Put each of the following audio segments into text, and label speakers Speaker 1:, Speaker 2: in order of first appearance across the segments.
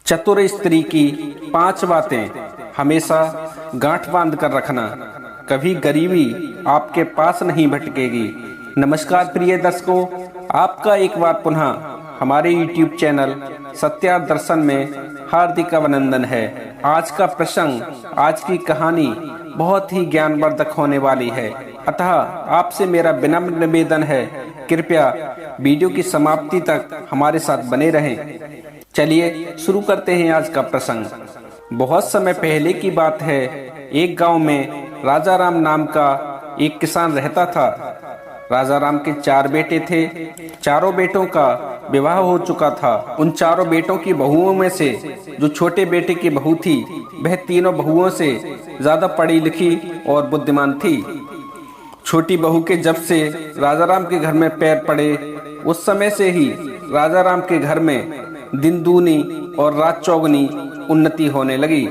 Speaker 1: चतुर स्त्री की 5 बातें हमेशा गांठ बांध कर रखना, कभी गरीबी आपके पास नहीं भटकेगी। नमस्कार प्रिय दर्शकों, आपका एक बार पुनः हमारे YouTube चैनल सत्या दर्शन में हार्दिक अभिनंदन है। आज का प्रसंग, आज की कहानी बहुत ही ज्ञानवर्धक होने वाली है, अतः आपसे मेरा विनम्र निवेदन है, कृपया वीडियो की समाप्ति तक हमारे साथ बने रहें। चलिए शुरू करते हैं आज का प्रसंग। बहुत समय पहले की बात है, एक गांव में राजा राम नाम का एक किसान रहता था। राजा राम के 4 बेटे थे। चारों बेटों का विवाह हो चुका था। उन चारों बेटों की बहुओं में से जो छोटे बेटे की बहू थी, वह तीनों बहुओं से ज्यादा पढ़ी लिखी और बुद्धिमान थी। छोटी बहू के जब से राजा राम के घर में पैर पड़े, उस समय से ही राजा राम के घर में दिन दूनी और रात चौगुनी उन्नति होने लगी।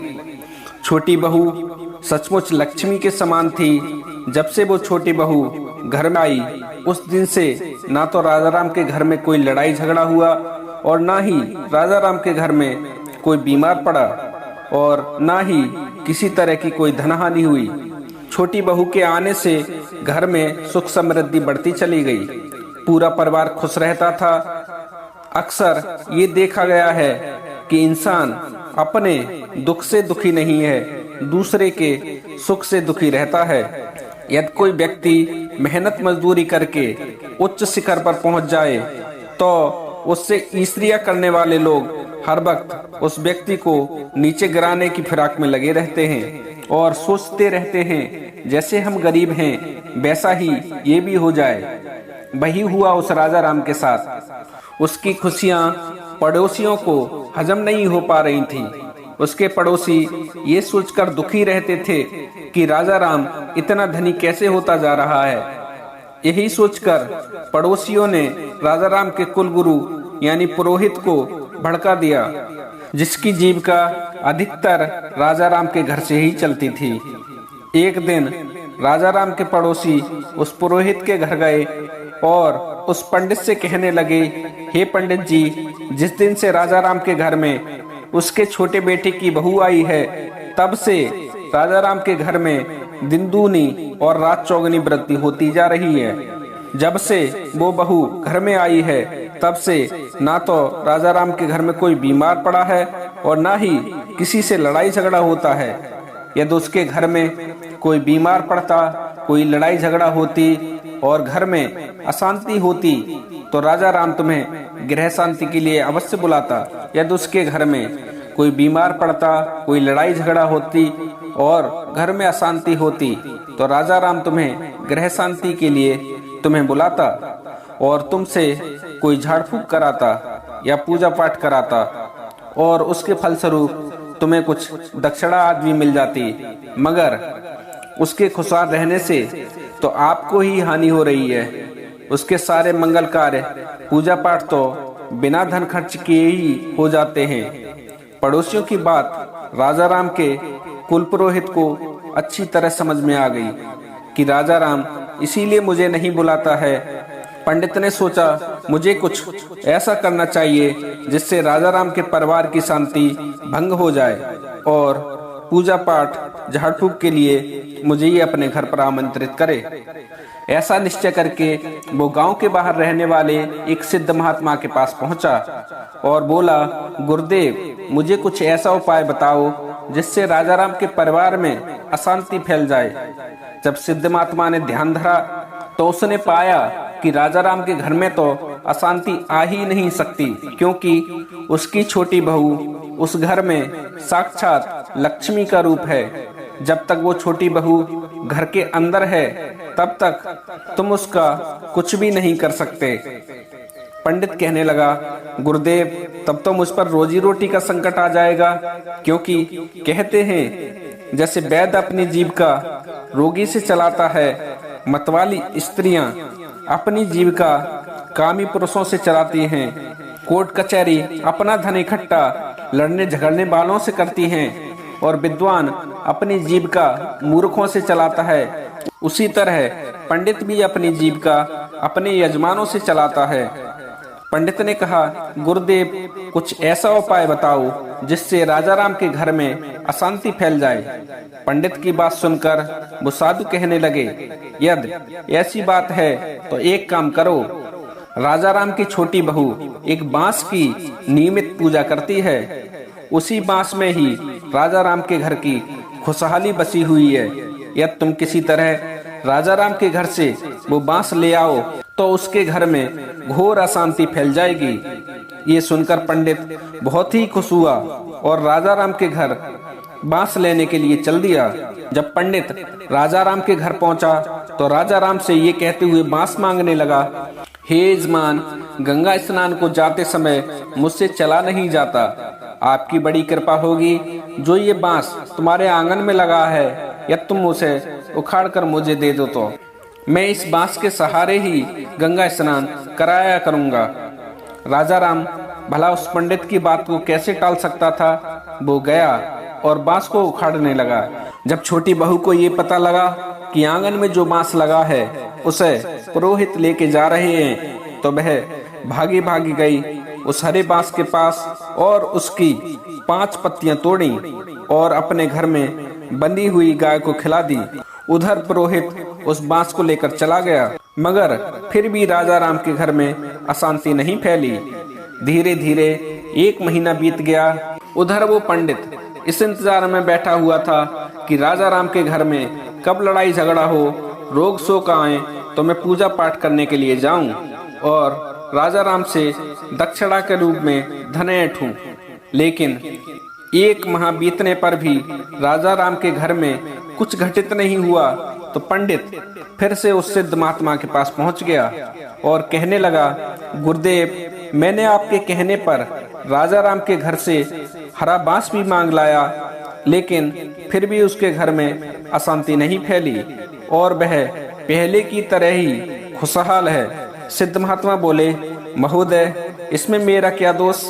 Speaker 1: छोटी बहू सचमुच लक्ष्मी के समान थी। जब से वो छोटी बहू घर में आई, उस दिन से ना तो राजा राम के घर में कोई लड़ाई झगड़ा हुआ और ना ही राजा राम के घर में कोई बीमार पड़ा और ना ही किसी तरह की कोई धनहानि हुई। छोटी बहू के आने से घर में सुख समृद्धि बढ़ती चली गई। पूरा परिवार खुश रहता था। अक्सर ये देखा गया है कि इंसान अपने दुख से दुखी नहीं है, दूसरे के सुख से दुखी रहता है। यदि कोई व्यक्ति मेहनत मजदूरी करके उच्च शिखर पर पहुंच जाए, तो उससे ईर्ष्या करने वाले लोग हर वक्त उस व्यक्ति को नीचे गिराने की फिराक में लगे रहते हैं और सोचते रहते हैं जैसे हम गरीब हैं, वैसा ही ये भी हो जाए। वही हुआ उस राजा राम के साथ। उसकी खुशियां पड़ोसियों को हजम नहीं हो पा रही थी। उसके पड़ोसी ये सोचकर दुखी रहते थे कि राजा राम इतना धनी कैसे होता जा रहा है। यही सोचकर पड़ोसियों ने राजा राम के कुलगुरु यानी पुरोहित को भड़का दिया, जिसकी जीविका अधिकतर राजा राम के घर से ही चलती थी। एक दिन राजा राम के पड़ोसी उस पुरोहित के घर गए और उस पंडित से कहने लगे, हे पंडित जी, जिस दिन से राजा राम के घर में उसके छोटे बेटे की बहू आई है, तब से राजा राम के घर में दिन दूनी और रात चौगुनी वृद्धि होती जा रही है। जब से वो बहू घर में आई है, तब से ना तो राजा राम के घर में कोई बीमार पड़ा है और ना ही किसी से लड़ाई झगड़ा होता है। यदि उसके घर में कोई बीमार पड़ता, कोई लड़ाई झगड़ा होती और घर में अशांति होती, तो राजा राम तुम्हें गृह शांति के लिए अवश्य बुलाता। यदि उसके घर में कोई बीमार पड़ता, कोई लड़ाई झगड़ा होती और घर में अशांति होती, तो राजा राम तुम्हें गृह शांति के लिए तुम्हें बुलाता और तुमसे कोई झाड़ फूक कराता या पूजा पाठ कराता और उसके फलस्वरूप तुम्हें कुछ दक्षिणा आदि भी मिल जाती। मगर उसके खुशहाल रहने से तो आपको ही हानि हो रही है। उसके सारे मंगल कार्य, पूजा पाठ तो बिना धन खर्च किए ही हो जाते हैं। पड़ोसियों की बात राजा राम के कुल पुरोहित को अच्छी तरह समझ में आ गई कि राजा राम इसीलिए मुझे नहीं बुलाता है। पंडित ने सोचा, मुझे कुछ ऐसा करना चाहिए जिससे राजा राम के परिवार की शांति भंग हो जाए और पूजा पाठ झाड़ फूक के लिए मुझे ही अपने घर पर आमंत्रित करे। ऐसा निश्चय करके वो गांव के बाहर रहने वाले एक सिद्ध महात्मा के पास पहुंचा और बोला, गुरुदेव, मुझे कुछ ऐसा उपाय बताओ जिससे राजा राम के परिवार में अशांति फैल जाए। जब सिद्ध महात्मा ने ध्यान धरा, तो उसने पाया कि राजा राम के घर में तो अशांति आ ही नहीं सकती, क्योंकि उसकी छोटी बहू उस घर में साक्षात लक्ष्मी का रूप है। जब तक वो छोटी बहू घर के अंदर है, तब तक तुम उसका कुछ भी नहीं कर सकते। पंडित कहने लगा, गुरुदेव, तब तो मुझ पर रोजी रोटी का संकट आ जाएगा, क्योंकि कहते हैं जैसे वैद्य अपनी जीविका रोगी से चलाता है, मतवाली स्त्रियां अपनी जीविका कामी पुरुषों से चलाती हैं। कोर्ट कचहरी अपना धन इकट्ठा लड़ने झगड़ने वालों से करती हैं और विद्वान अपनी जीविका मूर्खों से चलाता है। उसी तरह पंडित भी अपनी जीविका अपने यजमानों से चलाता है। पंडित ने कहा, गुरुदेव कुछ ऐसा उपाय बताओ जिससे राजा राम के घर में अशांति फैल जाए। पंडित की बात सुनकर वो साधु कहने लगे, यदि ऐसी बात है तो एक काम करो, राजा राम की छोटी बहू एक बांस की नियमित पूजा करती है, उसी बांस में ही राजा राम के घर की खुशहाली बसी हुई है। यदि तुम किसी तरह राजा राम के घर से वो बांस ले आओ तो उसके घर में घोर अशांति फैल जाएगी। ये सुनकर पंडित बहुत ही खुश हुआ और राजा राम के घर बांस लेने के लिए चल दिया। जब पंडित राजा राम के घर पहुंचा तो राजा राम से ये कहते हुए बांस मांगने लगा, हे यजमान, गंगा स्नान को जाते समय मुझसे चला नहीं जाता, आपकी बड़ी कृपा होगी जो ये बांस तुम्हारे आंगन में लगा है, या तुम उसे उखाड़ कर मुझे दे दो तो मैं इस बांस के सहारे ही गंगा स्नान कराया करूंगा। राजा राम भला उस पंडित की बात को कैसे टाल सकता था। वो गया और बांस को उखाड़ने लगा। जब छोटी बहू को ये पता लगा कि आंगन में जो बांस लगा है उसे पुरोहित लेके जा रहे हैं तो वह भागी भागी गई उस हरे बांस के पास और उसकी 5 पत्तियां तोड़ी और अपने घर में बंधी हुई गाय को खिला दी। उधर पुरोहित उस बांस को लेकर चला गया, मगर फिर भी राजा राम के घर में अशांति नहीं फैली। धीरे धीरे 1 महीना बीत गया। उधर वो पंडित इस इंतजार में बैठा हुआ था कि राजा राम के घर में कब लड़ाई झगड़ा हो, रोग शोक आए तो मैं पूजा पाठ करने के लिए जाऊं और राजा राम से दक्षिणा के रूप में धन ऐंठूं। लेकिन 1 माह बीतने पर भी राजा राम के घर में कुछ घटित नहीं हुआ तो पंडित फिर से उस सिद्ध महात्मा के पास पहुंच गया और कहने लगा, गुरुदेव, मैंने आपके कहने पर राजा राम के घर से हरा बांस भी मांग लाया, लेकिन फिर भी उसके घर में अशांति नहीं फैली और वह पहले की तरह ही खुशहाल है। सिद्ध महात्मा बोले, महोदय, इसमें मेरा क्या दोष?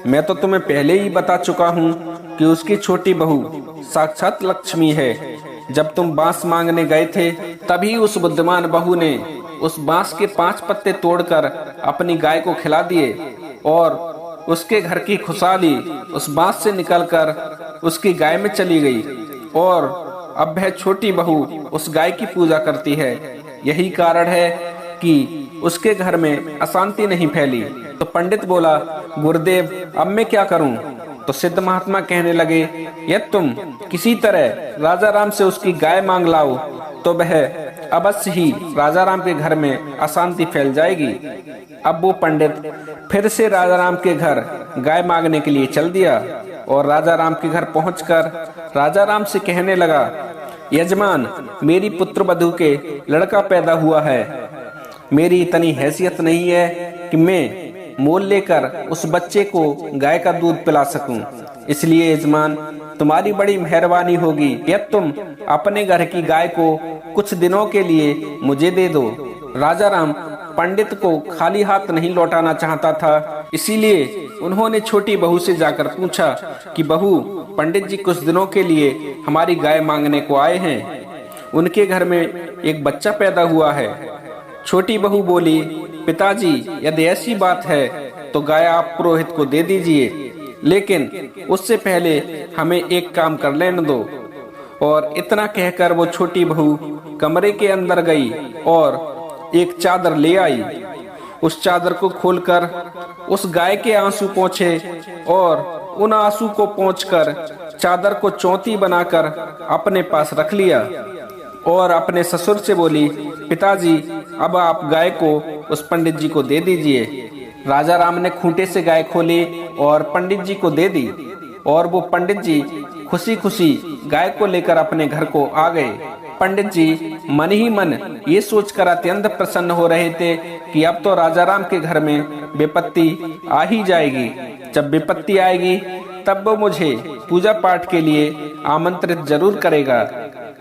Speaker 1: मैं तो तुम्हें पहले ही बता चुका हूँ कि उसकी छोटी बहू साक्षात लक्ष्मी है। जब तुम बांस मांगने गए थे तभी उस बुद्धिमान बहू ने उस बांस के 5 पत्ते तोड़कर अपनी गाय को खिला दिए और उसके घर की खुशहाली उस बांस से निकलकर उसकी गाय में चली गई और अब वह छोटी बहू उस गाय की पूजा करती है। यही कारण है कि उसके घर में अशांति नहीं फैली। तो पंडित बोला, गुरुदेव, अब मैं क्या करूं? तो सिद्ध महात्मा कहने लगे, यदि तुम किसी तरह राजा राम से उसकी गाय मांग लाओ तो वह अवश्य ही राजा राम के घर में अशांति फैल जाएगी। अब वो पंडित फिर से राजा राम के घर गाय मांगने के लिए चल दिया और राजा राम के घर पहुंचकर राजा राम से कहने लगा, यजमान, मेरी पुत्र वधू के लड़का पैदा हुआ है। मेरी इतनी हैसियत नहीं है कि मैं मोल लेकर उस बच्चे को गाय का दूध पिला सकूं। इसलिए यजमान, तुम्हारी बड़ी मेहरबानी होगी यदि तुम अपने घर की गाय को कुछ दिनों के लिए मुझे दे दो। राजा राम पंडित को खाली हाथ नहीं लौटाना चाहता था, इसीलिए उन्होंने छोटी बहू से जाकर पूछा कि बहू, पंडित जी कुछ दिनों के लिए हमारी गाय मांगने को आए हैं, उनके घर में एक बच्चा पैदा हुआ है। छोटी बहू बोली, पिताजी, यदि ऐसी बात है तो गाय आप पुरोहित को दे दीजिए, लेकिन उससे पहले हमें एक काम कर लेने दो। और इतना कहकर वो छोटी बहू कमरे के अंदर गई और एक चादर ले आई। उस चादर को खोलकर उस गाय के आंसू पोंछे और उन आंसू को पोंछकर चादर को चौथी बनाकर अपने पास रख लिया और अपने ससुर से बोली, पिताजी, अब आप गाय को उस पंडित जी को दे दीजिए। राजा राम ने खूंटे से गाय खोली और पंडित जी को दे दी और वो पंडित जी खुशी खुशी गाय को लेकर अपने घर को आ गए। पंडित जी मन ही मन ये सोचकर अत्यंत प्रसन्न हो रहे थे कि अब तो राजा राम के घर में विपत्ति आ ही जाएगी। जब विपत्ति आएगी तब वो मुझे पूजा पाठ के लिए आमंत्रित जरूर करेगा।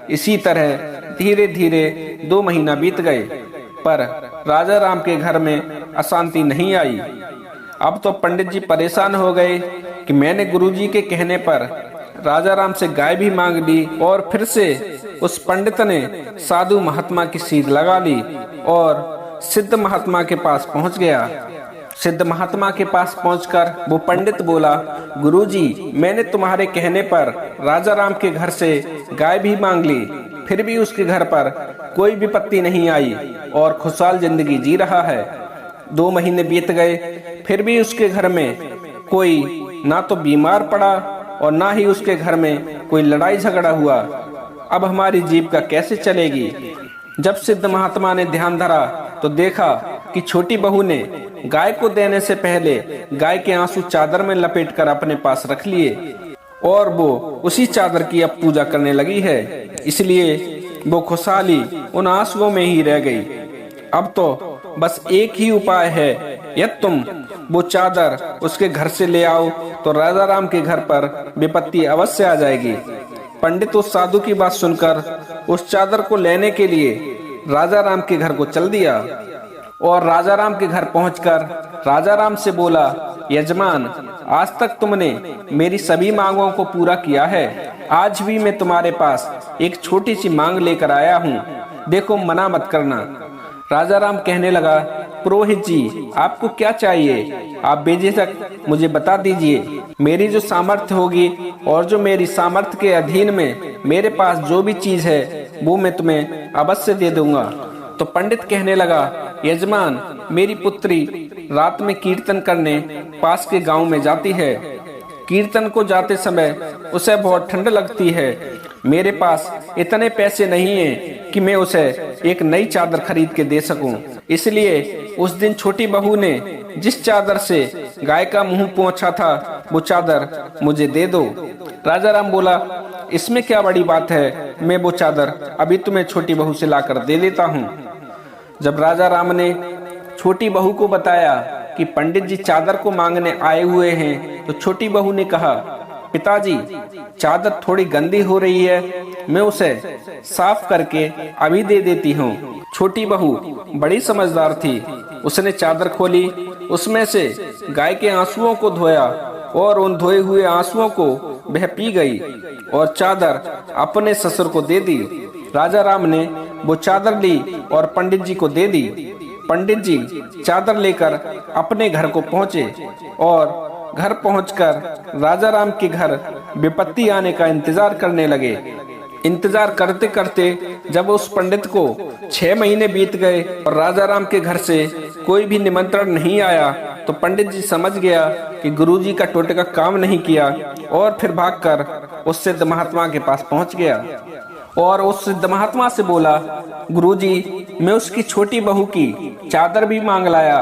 Speaker 1: इसी तरह धीरे धीरे 2 महीना बीत गए, पर राजा राम के घर में अशांति नहीं आई। अब तो पंडित जी परेशान हो गए कि मैंने गुरुजी के कहने पर राजा राम से गाय भी मांग ली और फिर से उस पंडित ने साधु महात्मा की सीध लगा ली और सिद्ध महात्मा के पास पहुंच गया। सिद्ध महात्मा के पास पहुंचकर वो पंडित बोला, गुरुजी, मैंने तुम्हारे कहने पर राजा राम के घर से गाय भी मांग ली, फिर भी उसके घर पर कोई विपत्ति नहीं आई और खुशहाल जिंदगी जी रहा है। 2 महीने बीत गए, फिर भी उसके घर में कोई ना तो बीमार पड़ा और ना ही उसके घर में कोई लड़ाई झगड़ा हुआ। अब हमारी जीविका कैसे चलेगी? जब सिद्ध महात्मा ने ध्यान धरा तो देखा कि छोटी बहू ने गाय को देने से पहले गाय के आंसू चादर में लपेटकर अपने पास रख लिए और वो उसी चादर की अब पूजा करने लगी है, इसलिए वो खुशहाली उन आंसुओं में ही रह गई। अब तो बस एक ही उपाय है, यदि तुम वो चादर उसके घर से ले आओ तो राजा राम के घर पर विपत्ति अवश्य आ जाएगी। पंडित उस साधु की बात सुनकर उस चादर को लेने के लिए राजा राम के घर को चल दिया और राजा राम के घर पहुंचकर राजा राम से बोला, यजमान, आज तक तुमने मेरी सभी मांगों को पूरा किया है, आज भी मैं तुम्हारे पास एक छोटी सी मांग लेकर आया हूँ, देखो मना मत करना। राजा राम कहने लगा, पुरोहित जी, आपको क्या चाहिए? आप बेझिझक मुझे बता दीजिए, मेरी जो सामर्थ्य होगी और जो मेरी सामर्थ्य के अधीन में मेरे पास जो भी चीज है वो मैं तुम्हें अवश्य दे दूंगा। तो पंडित कहने लगा, यजमान, मेरी पुत्री रात में कीर्तन करने पास के गांव में जाती है। कीर्तन को जाते समय उसे बहुत ठंड लगती है। मेरे पास इतने पैसे नहीं हैं कि मैं उसे एक नई चादर खरीद के दे सकूं। इसलिए उस दिन छोटी बहू ने जिस चादर से गाय का मुंह पोंछा था वो चादर मुझे दे दो। राजा राम बोला, इसमें क्या बड़ी बात है, मैं वो चादर अभी तुम्हें छोटी बहू से लाकर दे देता हूँ। जब राजा राम ने छोटी बहू को बताया कि पंडित जी चादर को मांगने आए हुए हैं, तो छोटी बहू ने कहा, पिताजी, चादर थोड़ी गंदी हो रही है, मैं उसे साफ करके अभी दे देती हूँ। छोटी बहू बड़ी समझदार थी, उसने चादर खोली, उसमें से गाय के आंसुओं को धोया और उन धोए हुए आंसुओं को वह पी गई और चादर अपने ससुर को दे दी। राजा राम ने वो चादर ली और पंडित जी को दे दी। पंडित जी चादर लेकर अपने घर को पहुंचे और घर पहुंचकर राजा राम के घर विपत्ति आने का इंतजार करने लगे। इंतजार करते करते जब उस पंडित को 6 महीने बीत गए और राजा राम के घर से कोई भी निमंत्रण नहीं आया, तो पंडित जी समझ गया कि गुरुजी का टोटका काम नहीं किया और फिर भागकर उस सिद्ध महात्मा के पास पहुंच गया और उस सिद्ध महात्मा से बोला, गुरुजी, मैं उसकी छोटी बहू की चादर भी मांग लाया,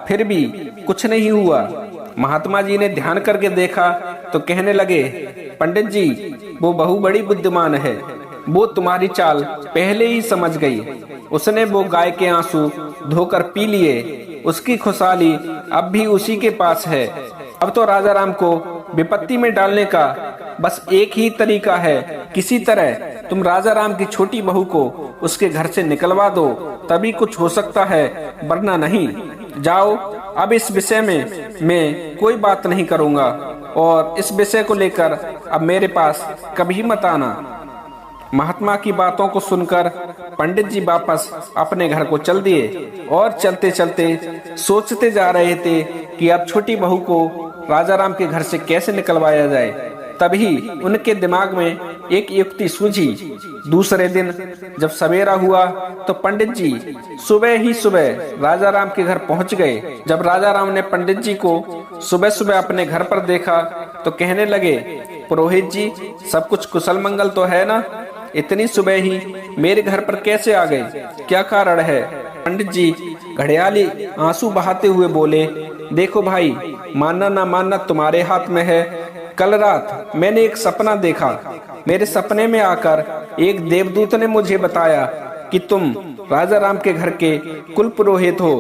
Speaker 1: फिर भी कुछ नहीं हुआ। महात्मा जी ने ध्यान करके देखा तो कहने लगे, पंडित जी, वो बहू बड़ी बुद्धिमान है, वो तुम्हारी चाल पहले ही समझ गई। उसने वो गाय के आंसू धोकर पी लिए, उसकी खुशहाली अब भी उसी के पास है। अब तो राजा राम को विपत्ति में डालने का बस एक ही तरीका है, किसी तरह तुम राजा राम की छोटी बहू को उसके घर से निकलवा दो, तभी कुछ हो सकता है, वरना नहीं। जाओ, अब इस विषय में मैं कोई बात नहीं करूंगा और इस विषय को लेकर अब मेरे पास कभी मत आना। महात्मा की बातों को सुनकर पंडित जी वापस अपने घर को चल दिए और चलते चलते सोचते जा रहे थे कि अब छोटी बहू को राजा राम के घर से कैसे निकलवाया जाए। तभी उनके दिमाग में एक युक्ति सूझी। दूसरे दिन जब सवेरा हुआ तो पंडित जी सुबह ही सुबह राजा राम के घर पहुंच गए। जब राजा राम ने पंडित जी को सुबह सुबह अपने घर पर देखा तो कहने लगे, पुरोहित जी, सब कुछ कुशल मंगल तो है ना? इतनी सुबह ही मेरे घर पर कैसे आ गए, क्या कारण है? पंडित जी घड़ियाली आंसू बहाते हुए बोले, देखो भाई, मानना ना मानना तुम्हारे हाथ में है। कल रात मैंने एक सपना देखा। मेरे सपने में आकर एक देवदूत ने मुझे बताया कि तुम राजा राम के घर के कुल पुरोहित हो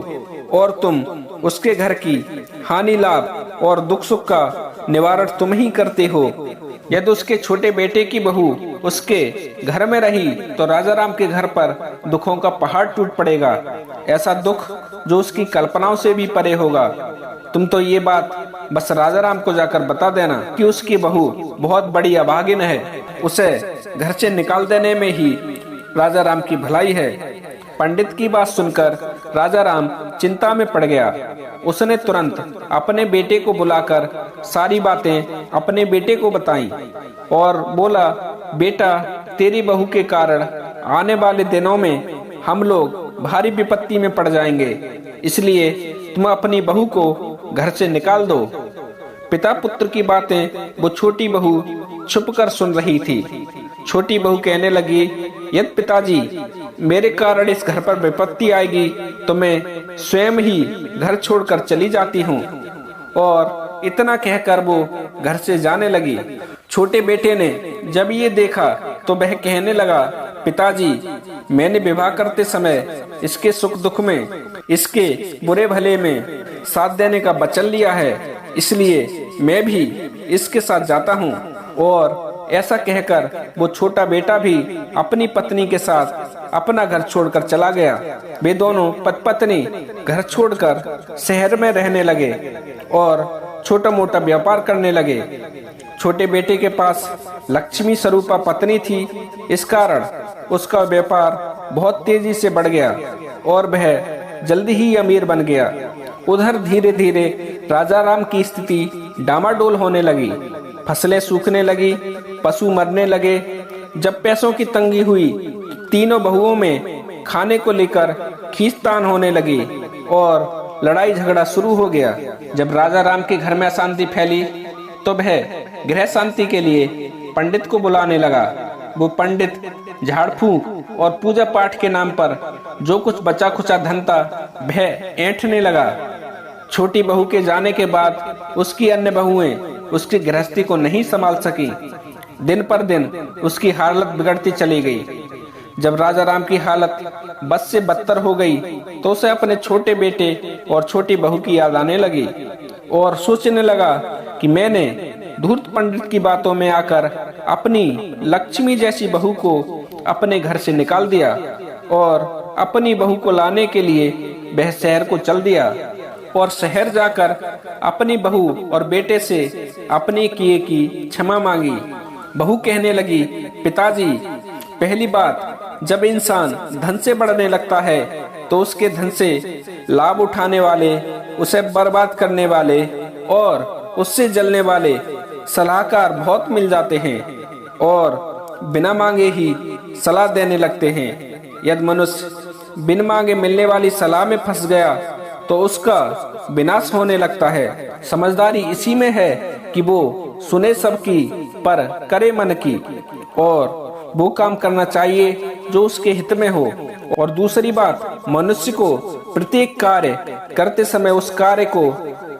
Speaker 1: और तुम उसके घर की हानि लाभ और दुख सुख का निवारण तुम ही करते हो। यदि उसके छोटे बेटे की बहू उसके घर में रही तो राजा राम के घर पर दुखों का पहाड़ टूट पड़ेगा, ऐसा दुख जो उसकी कल्पनाओं से भी परे होगा। तुम तो ये बात बस राजा राम को जाकर बता देना कि उसकी बहू बहुत बड़ी अभागिन है, उसे घर से निकाल देने में ही राजा राम की भलाई है। पंडित की बात सुनकर राजा राम चिंता में पड़ गया। उसने तुरंत अपने बेटे को बुलाकर सारी बातें अपने बेटे को बताईं और बोला, बेटा, तेरी बहू के कारण आने वाले दिनों में हम लोग भारी विपत्ति में पड़ जाएंगे, इसलिए तुम अपनी बहू को घर से निकाल दो। पिता पुत्र की बातें वो छोटी बहू छुपकर सुन रही थी। छोटी बहू कहने लगी, यदि पिताजी मेरे कारण इस घर पर विपत्ति आएगी तो मैं स्वयं ही घर छोड़कर चली जाती हूँ। और इतना कहकर वो घर से जाने लगी। छोटे बेटे ने जब ये देखा तो वह कहने लगा, पिताजी, मैंने विवाह करते समय इसके सुख दुख में, इसके बुरे भले में साथ देने का वचन लिया है, इसलिए मैं भी इसके साथ जाता हूँ। और ऐसा कहकर वो छोटा बेटा भी अपनी पत्नी के साथ अपना घर छोड़कर चला गया। वे दोनों पति पत्नी घर छोड़कर शहर में रहने लगे और छोटा मोटा व्यापार करने लगे। छोटे बेटे के पास लक्ष्मी स्वरूपा पत्नी थी, इस कारण उसका व्यापार बहुत तेजी से बढ़ गया और वह जल्दी ही अमीर बन गया। उधर धीरे धीरे राजा राम की स्थिति डामाडोल होने लगी। फसलें सूखने लगी, पशु मरने लगे। जब पैसों की तंगी हुई, तीनों बहुओं में खाने को लेकर खींचतान होने लगी और लड़ाई झगड़ा शुरू हो गया। जब राजा राम के घर में अशांति फैली तो वह गृह शांति के लिए पंडित को बुलाने लगा। वो पंडित झाड़ फूंक और पूजा पाठ के नाम पर जो कुछ बचा खुचा धन था वह ऐंठने लगा। छोटी बहू के जाने के बाद उसकी अन्य बहुएं उसकी गृहस्थी को नहीं संभाल सकी। दिन पर दिन उसकी हालत बिगड़ती चली गई। जब राजा राम की हालत बद से बदतर हो गई तो उसे अपने छोटे बेटे और छोटी बहू की याद आने लगी और सोचने लगा कि मैंने धूर्त पंडित की बातों में आकर अपनी लक्ष्मी जैसी बहू को अपने घर से निकाल दिया और अपनी बहू को लाने के लिए वह शहर को चल दिया और शहर जाकर अपनी बहू और बेटे से अपने किए की क्षमा मांगी। बहू कहने लगी, पिताजी, पहली बात, जब इंसान धन से बढ़ने लगता है तो उसके धन से लाभ उठाने वाले, उसे बर्बाद करने वाले और उससे जलने वाले सलाहकार बहुत मिल जाते हैं और बिना मांगे ही सलाह देने लगते हैं। यदि मनुष्य बिन मांगे मिलने वाली सलाह में फंस गया तो उसका विनाश होने लगता है। समझदारी इसी में है कि वो सुने सबकी पर करे मन की, और वो काम करना चाहिए जो उसके हित में हो। और दूसरी बात, मनुष्य को प्रत्येक कार्य करते समय उस कार्य को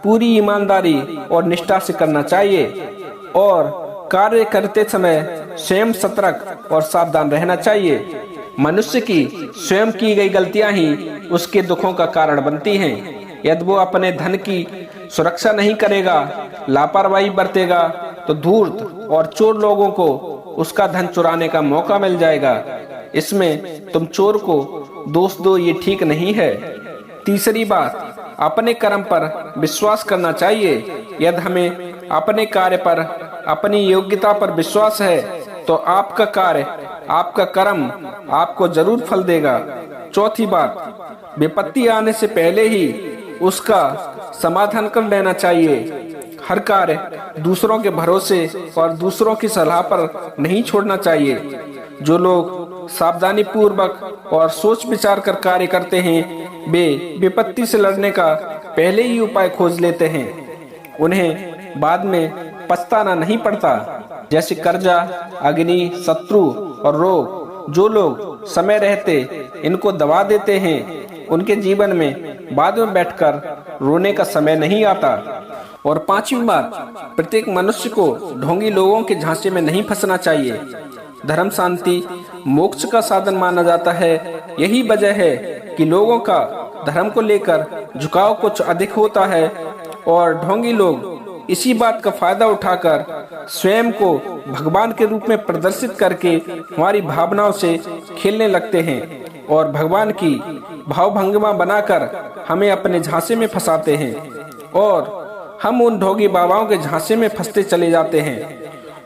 Speaker 1: पूरी ईमानदारी और निष्ठा से करना चाहिए और कार्य करते समय स्वयं सतर्क और सावधान रहना चाहिए। मनुष्य की स्वयं की गई गलतियां ही उसके दुखों का कारण बनती हैं। यदि वो अपने धन की सुरक्षा नहीं करेगा, लापरवाही बरतेगा, तो धूर्त और चोर लोगों को उसका धन चुराने का मौका मिल जाएगा। इसमें तुम चोर को दोष दो, ये ठीक नहीं है। तीसरी बात, अपने कर्म पर विश्वास करना चाहिए। यदि हमें अपने कार्य पर, अपनी योग्यता पर विश्वास है तो आपका कार्य, आपका कर्म आपको जरूर फल देगा। चौथी बात, विपत्ति आने से पहले ही उसका समाधान कर लेना चाहिए। हर कार्य दूसरों के भरोसे और दूसरों की सलाह पर नहीं छोड़ना चाहिए। जो लोग सावधानी पूर्वक और सोच विचार कर कार्य करते हैं वे विपत्ति से लड़ने का पहले ही उपाय खोज लेते हैं। उन्हें बाद में पछताना नहीं पड़ता। जैसे कर्जा, अग्नि, शत्रु और रोग, जो लोग समय रहते इनको दबा देते हैं उनके जीवन में बाद में बैठकर रोने का समय नहीं आता। और पांचवी बात, प्रत्येक मनुष्य को ढोंगी लोगों के झांसे में नहीं फंसना चाहिए। धर्म शांति मोक्ष का साधन माना जाता है। यही वजह है कि लोगों का धर्म को लेकर झुकाव कुछ अधिक होता है और ढोंगी लोग इसी बात का फायदा उठाकर स्वयं को भगवान के रूप में प्रदर्शित करके हमारी भावनाओं से खेलने लगते हैं और भगवान की भावभंगिमा बनाकर हमें अपने झांसे में फंसाते हैं और हम उन ढोंगी बाबाओं के झांसे में फंसते चले जाते हैं।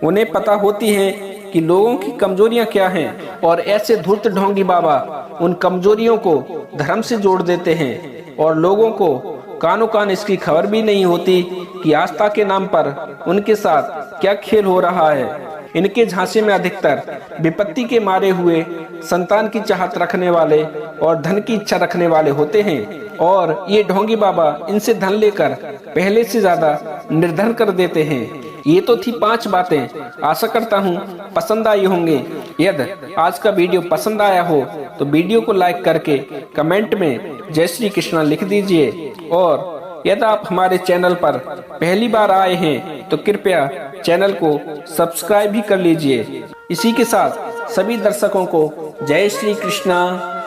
Speaker 1: उन्हें पता होती है कि लोगों की कमजोरियां क्या हैं और ऐसे धूर्त ढोंगी बाबा उन कमजोरियों को धर्म से जोड़ देते हैं और लोगों को कानो कान इसकी खबर भी नहीं होती कि आस्था के नाम पर उनके साथ क्या खेल हो रहा है। इनके झांसे में अधिकतर विपत्ति के मारे हुए संतान की चाहत रखने वाले और धन की इच्छा रखने वाले होते हैं और ये ढोंगी बाबा इनसे धन लेकर पहले से ज्यादा निर्धन कर देते हैं। ये तो थी 5 बातें। आशा करता हूँ पसंद आई होंगे। यदि आज का वीडियो पसंद आया हो तो वीडियो को लाइक करके कमेंट में जय श्री कृष्णा लिख दीजिए और यदि आप हमारे चैनल पर पहली बार आए हैं तो कृपया चैनल को सब्सक्राइब भी कर लीजिए। इसी के साथ सभी दर्शकों को जय श्री कृष्णा,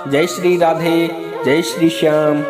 Speaker 1: जय श्री राधे, जय श्री श्याम।